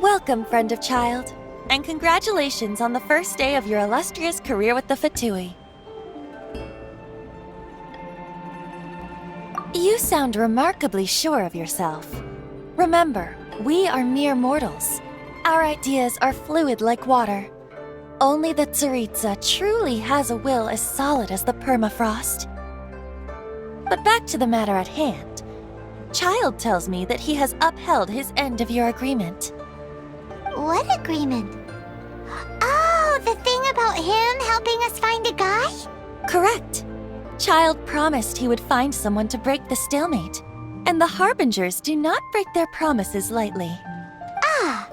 Welcome, friend of child, and congratulations on the first day of your illustrious career with the Fatui. You sound remarkably sure of yourself. Remember, we are mere mortals. Our ideas are fluid like water. Only the Tsaritsa truly has a will as solid as the permafrost. But back to the matter at hand. Child tells me that he has upheld his end of your agreement. What agreement? Oh, the thing about him helping us find a guy? Correct. Child promised he would find someone to break the stalemate, and the Harbingers do not break their promises lightly. Ah,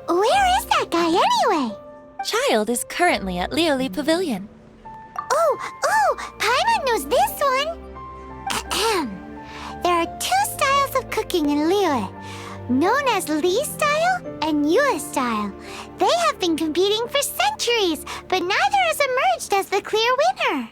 where is that guy anyway? Child is currently at Lioli Pavilion. Oh, Paimon knows this one. Ahem. There are two styles of cooking in Lioli, known as Li style and Yue style. They have been competing for centuries, but neither has emerged as the clear winner.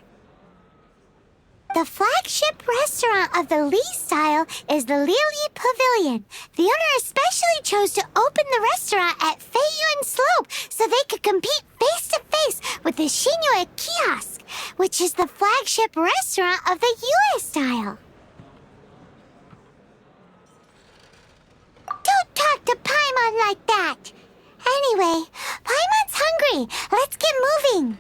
The flagship restaurant of the Li style is the Lioli Pavilion. The owner especially chose to open the restaurant at Feiyuan Slope so they could compete face-to-face with the Shinyue Kiosk, which is the flagship restaurant of the Yue style. Don't talk to Paimon like that! Anyway, Paimon's hungry. Let's get moving.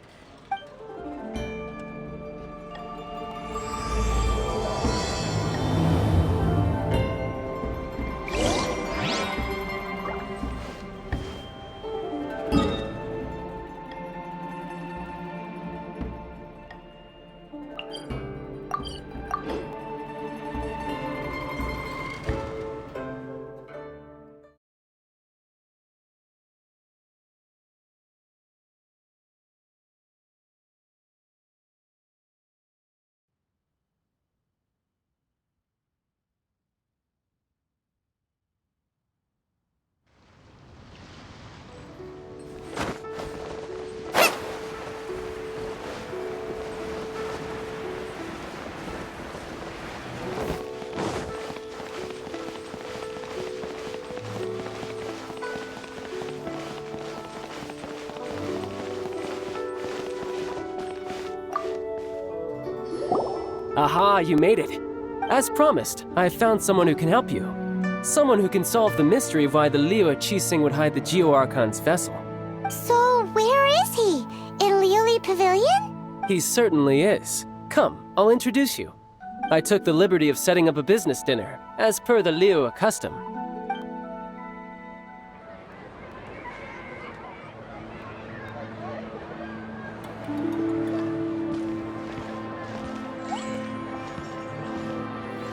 Aha, you made it. As promised, I found someone who can help you. Someone who can solve the mystery of why the Liu Qixing would hide the Geo-Archon's vessel. So, where is he? In Lioli Pavilion? He certainly is. Come, I'll introduce you. I took the liberty of setting up a business dinner, as per the Liu custom.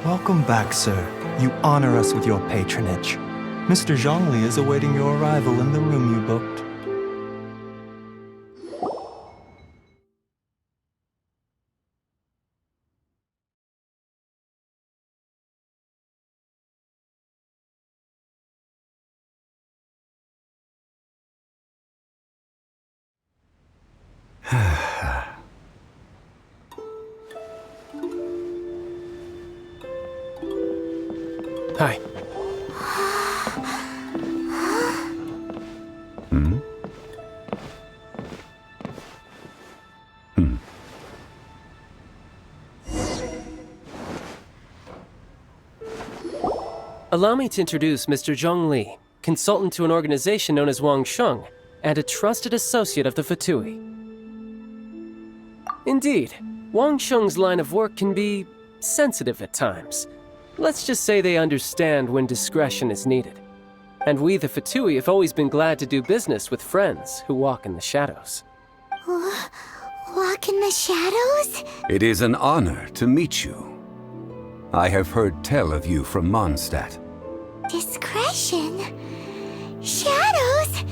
Welcome back, sir. You honor us with your patronage. Mr. Zhongli is awaiting your arrival in the room you booked. Hi. Allow me to introduce Mr. Zhong Li, consultant to an organization known as Wang Sheng, and a trusted associate of the Fatui. Indeed, Wang Sheng's line of work can be sensitive at times. Let's just say they understand when discretion is needed. And we, the Fatui, have always been glad to do business with friends who walk in the shadows. Walk in the shadows? It is an honor to meet you. I have heard tell of you from Mondstadt. Discretion? Shadows?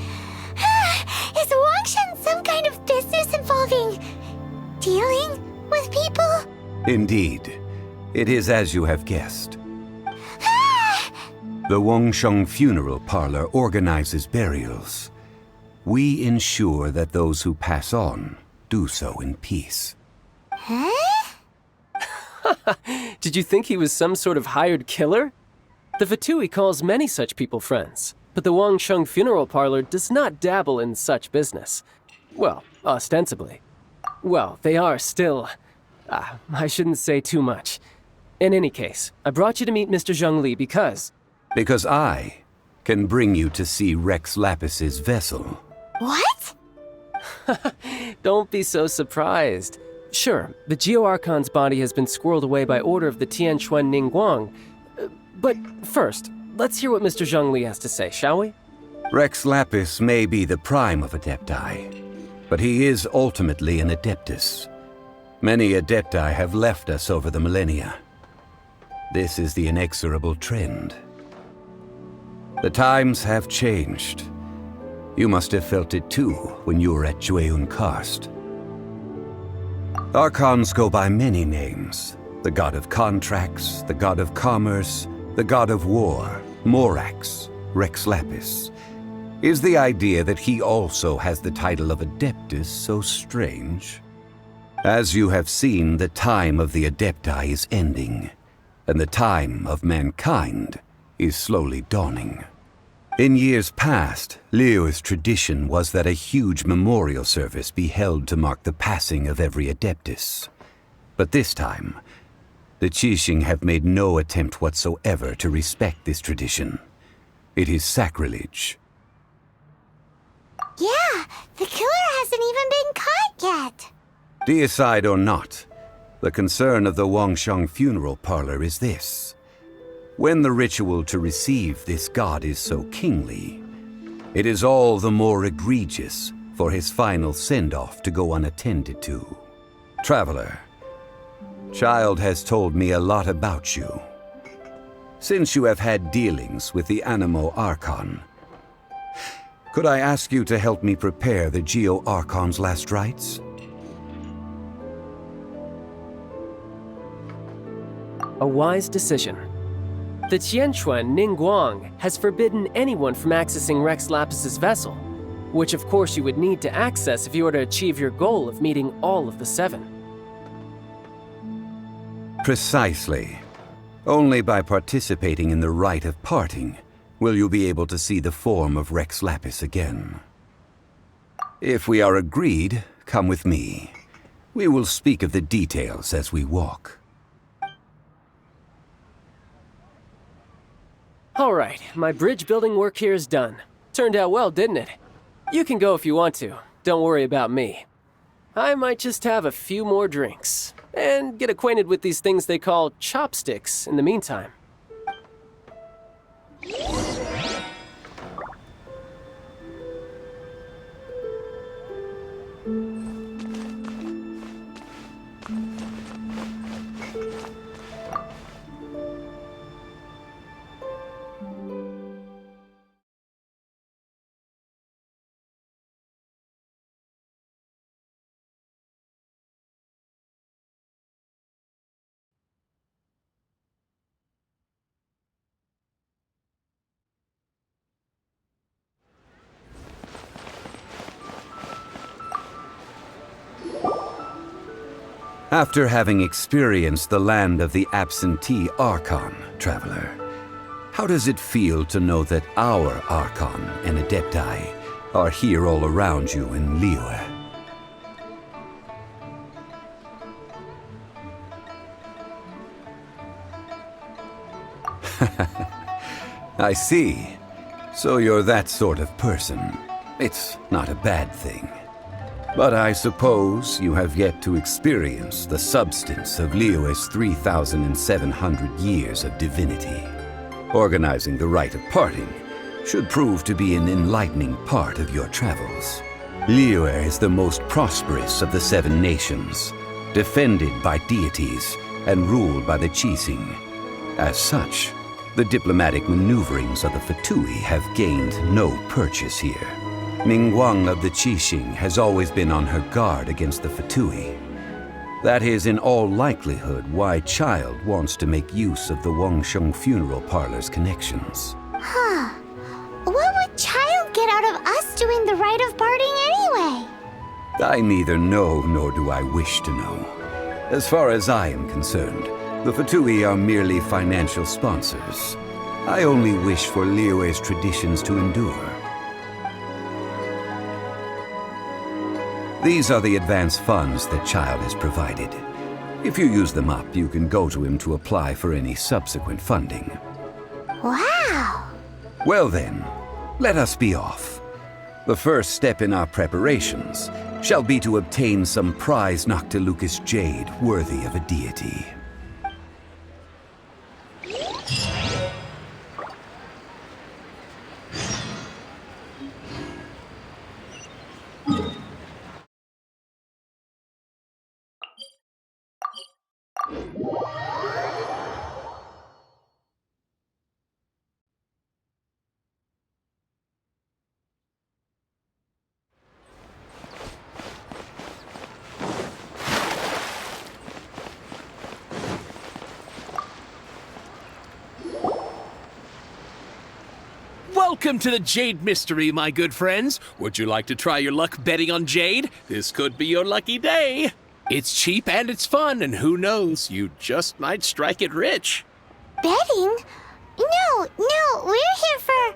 Is Wangshan some kind of business involving dealing with people? Indeed. It is as you have guessed. The Wangsheng Funeral Parlor organizes burials. We ensure that those who pass on do so in peace. Huh? Did you think he was some sort of hired killer? The Fatui calls many such people friends. but the Wangsheng Funeral Parlor does not dabble in such business. Well, ostensibly. Well, they are still... I shouldn't say too much. In any case, I brought you to meet Mr. Zhongli because... Because I can bring you to see Rex Lapis's vessel. What? Don't be so surprised. Sure, the Geo-Archon's body has been squirreled away by order of the Tianquan Ningguang. But first, let's hear what Mr. Zhongli has to say, shall we? Rex Lapis may be the prime of Adepti, but he is ultimately an Adeptus. Many Adepti have left us over the millennia. This is the inexorable trend. The times have changed. You must have felt it too when you were at Jueyun Karst. Archons go by many names. The god of contracts, the god of commerce, the god of war, Morax, Rex Lapis. Is the idea that he also has the title of Adeptus so strange? As you have seen, the time of the Adepti is ending, and the time of mankind is slowly dawning. In years past, Liyue's tradition was that a huge memorial service be held to mark the passing of every Adeptus. But this time, the Qixing have made no attempt whatsoever to respect this tradition. It is sacrilege. Yeah, the killer hasn't even been caught yet. Deicide or not, the concern of the Wangsheng Funeral Parlor is this. When the ritual to receive this god is so kingly, it is all the more egregious for his final send-off to go unattended to. Traveler, Child has told me a lot about you. Since you have had dealings with the Animo Archon, could I ask you to help me prepare the Geo Archon's last rites? A wise decision. The Tianquan Ningguang has forbidden anyone from accessing Rex Lapis's vessel, which of course you would need to access if you were to achieve your goal of meeting all of the seven. Precisely. Only by participating in the rite of parting will you be able to see the form of Rex Lapis again. If we are agreed, come with me. We will speak of the details as we walk. All right, my bridge building work here is done. Turned out well, didn't it? You can go if you want to. Don't worry about me. I might just have a few more drinks and get acquainted with these things they call chopsticks in the meantime. After having experienced the land of the absentee Archon, Traveler, how does it feel to know that our Archon and Adepti are here all around you in Liyue? I see. So you're that sort of person. It's not a bad thing. But I suppose you have yet to experience the substance of Liyue's 3,700 years of divinity. Organizing the rite of parting should prove to be an enlightening part of your travels. Liyue is the most prosperous of the 7 nations, defended by deities and ruled by the Qixing. As such, the diplomatic maneuverings of the Fatui have gained no purchase here. Ningguang of the Qixing has always been on her guard against the Fatui. That is in all likelihood why Child wants to make use of the Wangsheng Funeral Parlor's connections. Huh. What would Child get out of us doing the rite of parting anyway? I neither know nor do I wish to know. As far as I am concerned, the Fatui are merely financial sponsors. I only wish for Liyue's traditions to endure. These are the advance funds that Child has provided. If you use them up, you can go to him to apply for any subsequent funding. Wow! Well then, let us be off. The first step in our preparations shall be to obtain some prized Noctilucous jade worthy of a deity. Welcome to the Jade Mystery, my good friends. Would you like to try your luck betting on Jade? This could be your lucky day. It's cheap and it's fun, and who knows, you just might strike it rich. Betting? No, we're here for...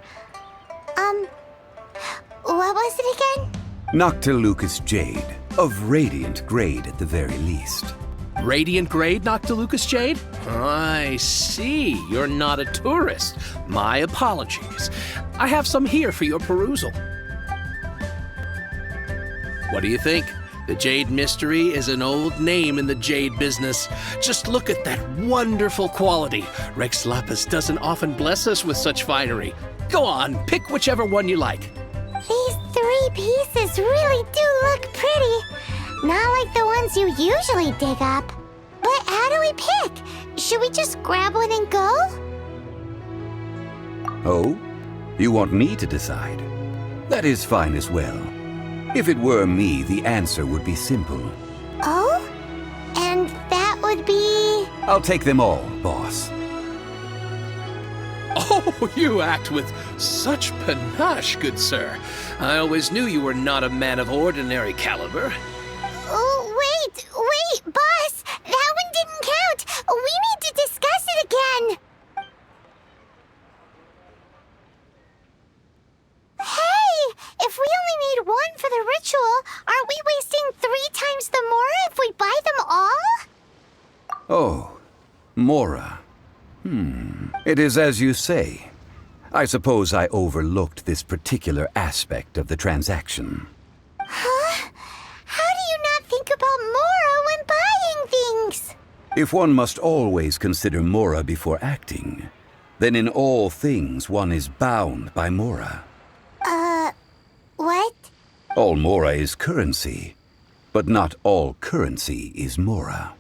what was it again? Noctilucous jade, of radiant grade at the very least. Radiant grade, Noctilucous Jade? I see. You're not a tourist. My apologies. I have some here for your perusal. What do you think? The Jade Mystery is an old name in the jade business. Just look at that wonderful quality. Rex Lapis doesn't often bless us with such finery. Go on, pick whichever one you like. These 3 pieces really do look pretty. Not like the ones you usually dig up. But how do we pick? Should we just grab one and go? Oh? You want me to decide? That is fine as well. If it were me, the answer would be simple. Oh? And that would be... I'll take them all, boss. Oh, you act with such panache, good sir. I always knew you were not a man of ordinary caliber. Oh, wait, boss! That one didn't count! We need to discuss it again! Hey! If we only need one for the ritual, aren't we wasting 3 times the Mora if we buy them all? Oh, Mora. It is as you say. I suppose I overlooked this particular aspect of the transaction. Huh? How do you not think about Mora when buying things? If one must always consider Mora before acting, then in all things one is bound by Mora. What? All Mora is currency, but not all currency is Mora.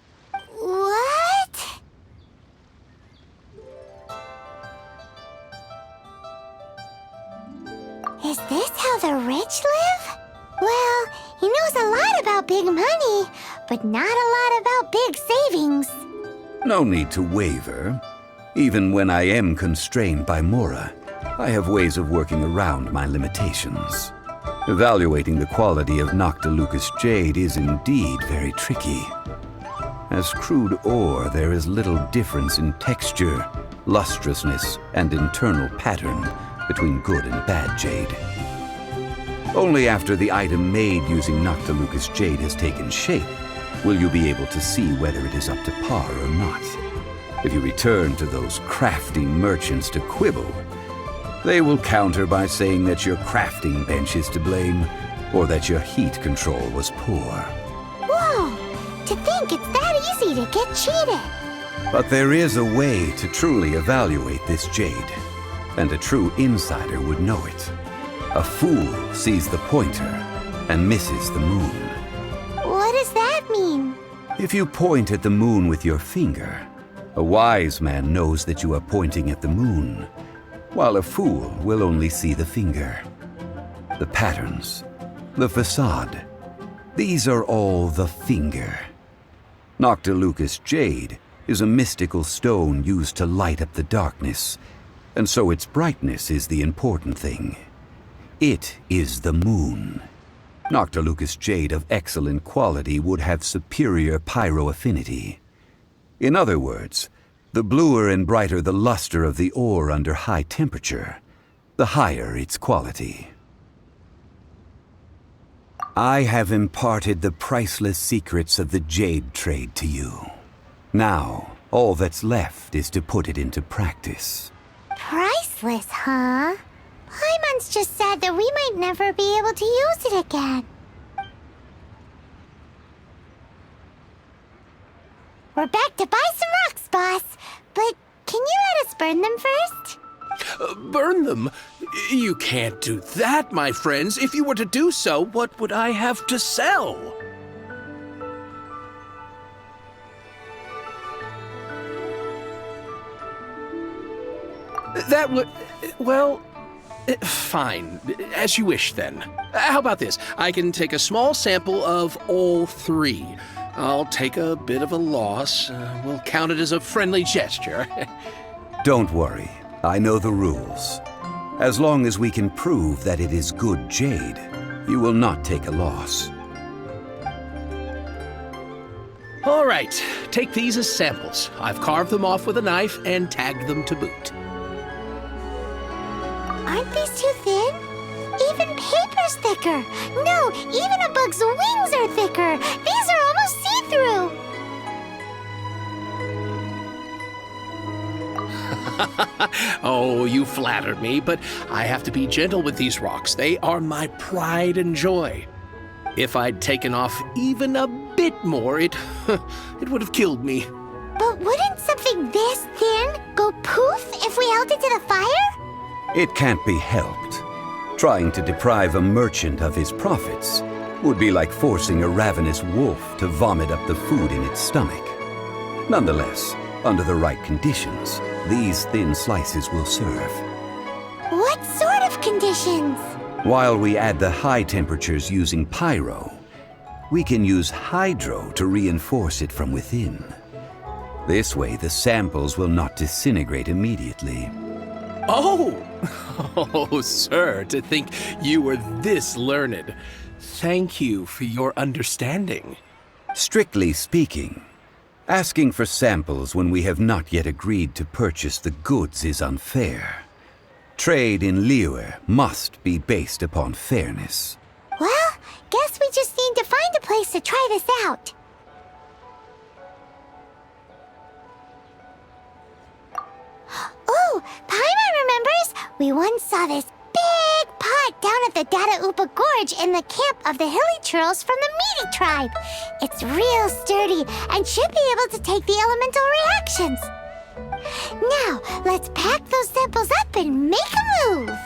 What? Is this how the rich live? Well, he knows a lot about big money, but not a lot about big savings. No need to waver. Even when I am constrained by Mora, I have ways of working around my limitations. Evaluating the quality of Noctilucous jade is indeed very tricky. As crude ore, there is little difference in texture, lustrousness, and internal pattern between good and bad jade. Only after the item made using Noctilucous jade has taken shape will you be able to see whether it is up to par or not. If you return to those crafting merchants to quibble, they will counter by saying that your crafting bench is to blame, or that your heat control was poor. Whoa! To think it's that easy to get cheated! But there is a way to truly evaluate this jade, and a true insider would know it. A fool sees the pointer and misses the moon. What does that mean? If you point at the moon with your finger, a wise man knows that you are pointing at the moon, while a fool will only see the finger. The patterns, the facade, these are all the finger. Noctilucous jade is a mystical stone used to light up the darkness, and so its brightness is the important thing. It is the moon. Noctilucous jade of excellent quality would have superior pyro affinity. In other words, The bluer and brighter the luster of the ore under high temperature, the higher its quality. I have imparted the priceless secrets of the jade trade to you. Now, all that's left is to put it into practice. Priceless, huh? Paimon's just sad that we might never be able to use it again. We're back to buy some rocks, boss. But can you let us burn them first? Burn them? You can't do that, my friends. If you were to do so, what would I have to sell? That would... well... fine. As you wish, then. How about this? I can take a small sample of all three. I'll take a bit of a loss. We'll count it as a friendly gesture. Don't worry. I know the rules. As long as we can prove that it is good jade, you will not take a loss. All right. Take these as samples. I've carved them off with a knife and tagged them to boot. Aren't these too thin? Even paper's thicker. No, even a bug's wings are thicker. These are almost see-through. Oh, you flattered me, but I have to be gentle with these rocks. They are my pride and joy. If I'd taken off even a bit more, it would have killed me. But wouldn't something this thin go poof if we held it to the fire? It can't be helped. Trying to deprive a merchant of his profits would be like forcing a ravenous wolf to vomit up the food in its stomach. Nonetheless, under the right conditions, these thin slices will serve. What sort of conditions? While we add the high temperatures using pyro, we can use hydro to reinforce it from within. This way, the samples will not disintegrate immediately. Oh! Oh, sir, to think you were this learned. Thank you for your understanding. Strictly speaking, asking for samples when we have not yet agreed to purchase the goods is unfair. Trade in Liyue must be based upon fairness. Well, guess we just need to find a place to try this out. Ooh, Paimon remembers! We once saw this big pot down at the Data Upa Gorge in the camp of the hilly churls from the Meaty tribe. It's real sturdy and should be able to take the elemental reactions. Now, let's pack those samples up and make a move.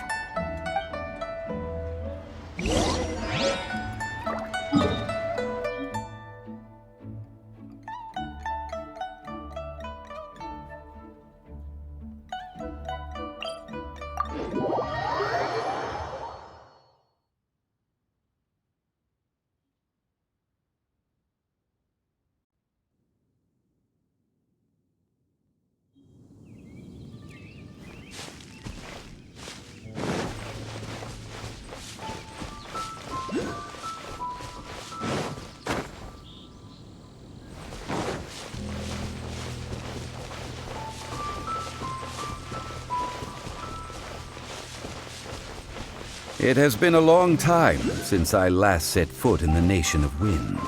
It has been a long time since I last set foot in the Nation of Wind.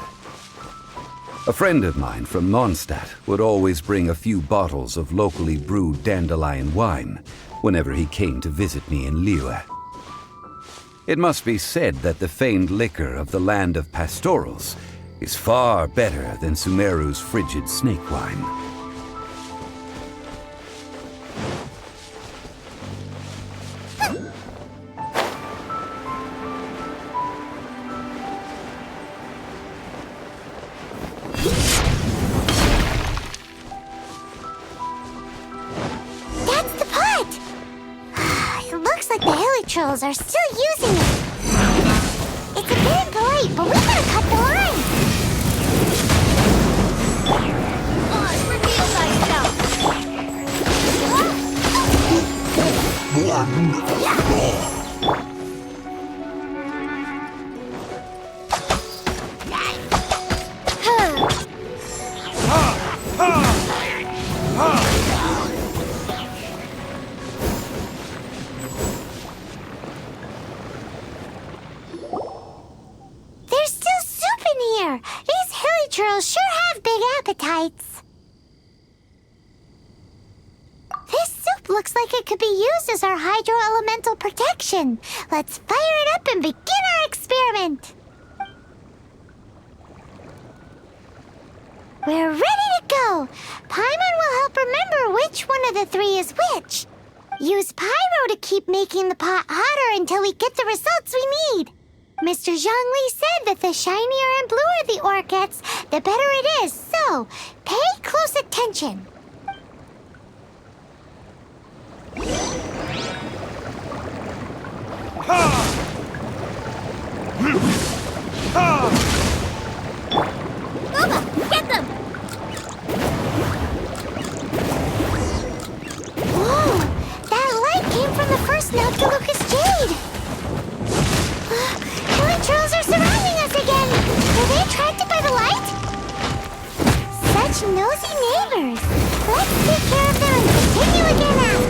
A friend of mine from Mondstadt would always bring a few bottles of locally brewed dandelion wine whenever he came to visit me in Liyue. It must be said that the famed liquor of the land of pastorals is far better than Sumeru's frigid snake wine. Trolls are still using it. It's a bit impolite, but we gotta cut the line. Reveal thyself. generals sure have big appetites. This soup looks like it could be used as our hydro-elemental protection. Let's fire it up and begin our experiment. We're ready to go. Paimon will help remember which one of the three is which. Use pyro to keep making the pot hotter until we get the results we need. Mr. Zhongli said that the shinier and bluer the ore gets, the better it is, so pay close attention. Booba, get them! Whoa! That light came from the first Noctilucous Jade! Killer trolls are surrounding us again! Were they attracted by the light? Such nosy neighbors! Let's take care of them and continue again after.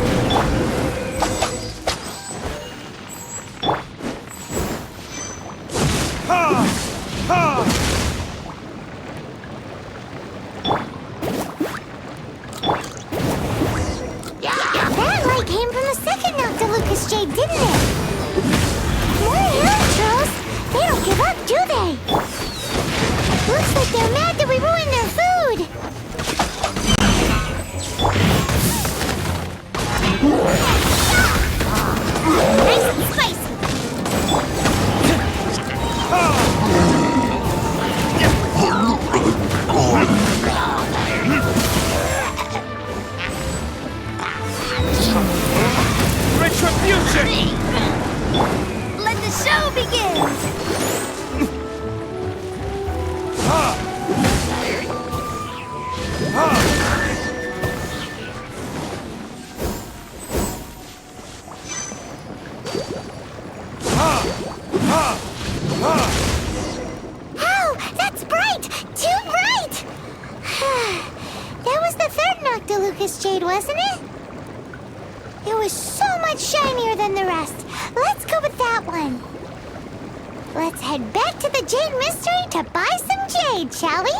That light came from the second Noctilucous Jade, didn't it? More hill trolls! They don't give up, do they? Looks like they're mad that we ruined their food! Nice and spicy! Retribution! Let the show begin! Oh, that's bright! Too bright! That was the third Noctilucous Jade, wasn't it? It was so much shinier than the rest. Let's go with that one. Let's head back to the Jade Mystery to buy some jade, shall we?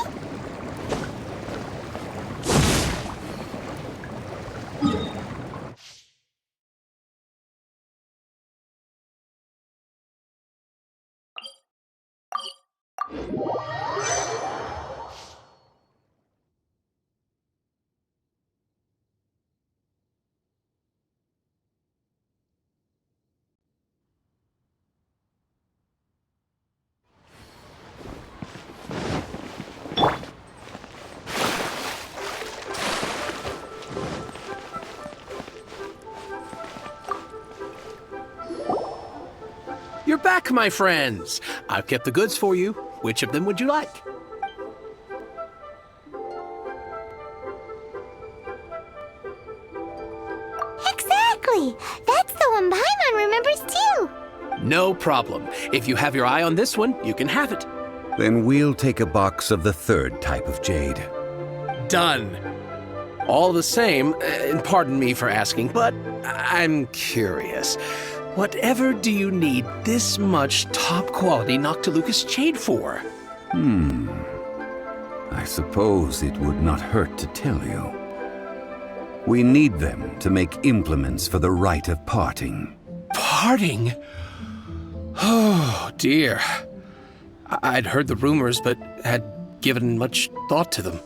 You're back, my friends. I've kept the goods for you. Which of them would you like? Exactly! That's the one Paimon remembers too! No problem. If you have your eye on this one, you can have it. Then we'll take a box of the third type of jade. Done. All the same, and pardon me for asking, but I'm curious. Whatever do you need this much top-quality Noctilucous Jade for? I suppose it would not hurt to tell you. We need them to make implements for the rite of parting. Parting? Oh, dear. I'd heard the rumors, but had given much thought to them.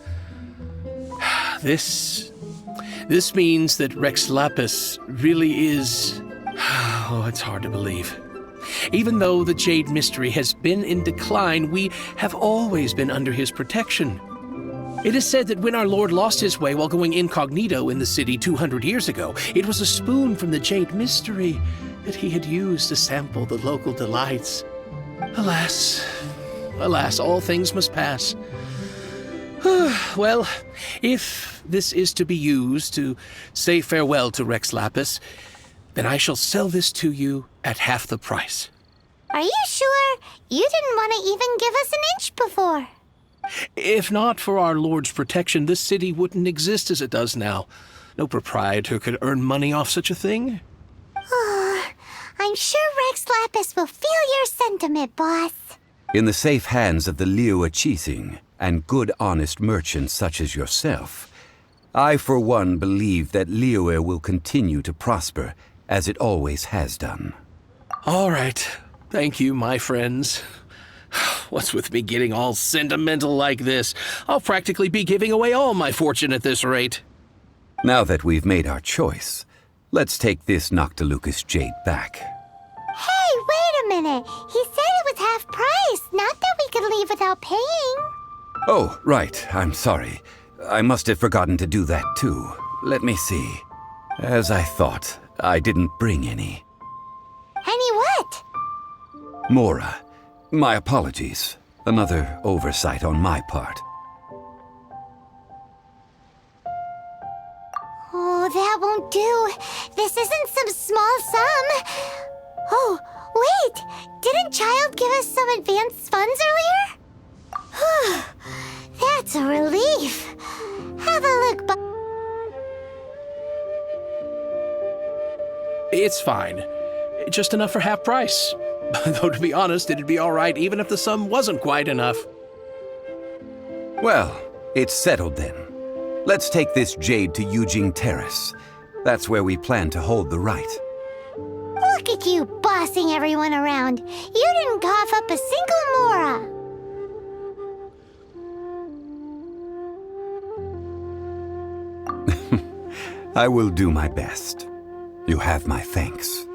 This means that Rex Lapis really is... Oh, it's hard to believe. Even though the Jade Mystery has been in decline, we have always been under his protection. It is said that when our Lord lost his way while going incognito in the city 200 years ago, it was a spoon from the Jade Mystery that he had used to sample the local delights. Alas, all things must pass. Well, if this is to be used to say farewell to Rex Lapis, then I shall sell this to you at half the price. Are you sure? You didn't want to even give us an inch before. If not for our Lord's protection, this city wouldn't exist as it does now. No proprietor could earn money off such a thing. I'm sure Rex Lapis will feel your sentiment, boss. In the safe hands of the Liu Qixing, and good honest merchants such as yourself, I for one believe that Liyue will continue to prosper as it always has done. All right. Thank you, my friends. What's with me getting all sentimental like this? I'll practically be giving away all my fortune at this rate. Now that we've made our choice, let's take this Noctilucous jade back. Hey, wait a minute. He said it was half price, not that we could leave without paying. Oh, right. I'm sorry. I must have forgotten to do that too. Let me see. As I thought, I didn't bring any. Any what? Mora, my apologies. Another oversight on my part. Oh, that won't do. This isn't some small sum. Oh, wait! Didn't Child give us some advanced funds earlier? That's a relief. Have a look, It's fine. Just enough for half price. Though, to be honest, it'd be all right even if the sum wasn't quite enough. Well, it's settled then. Let's take this jade to Yujing Terrace. That's where we plan to hold the rite. Look at you bossing everyone around. You didn't cough up a single mora. I will do my best. You have my thanks.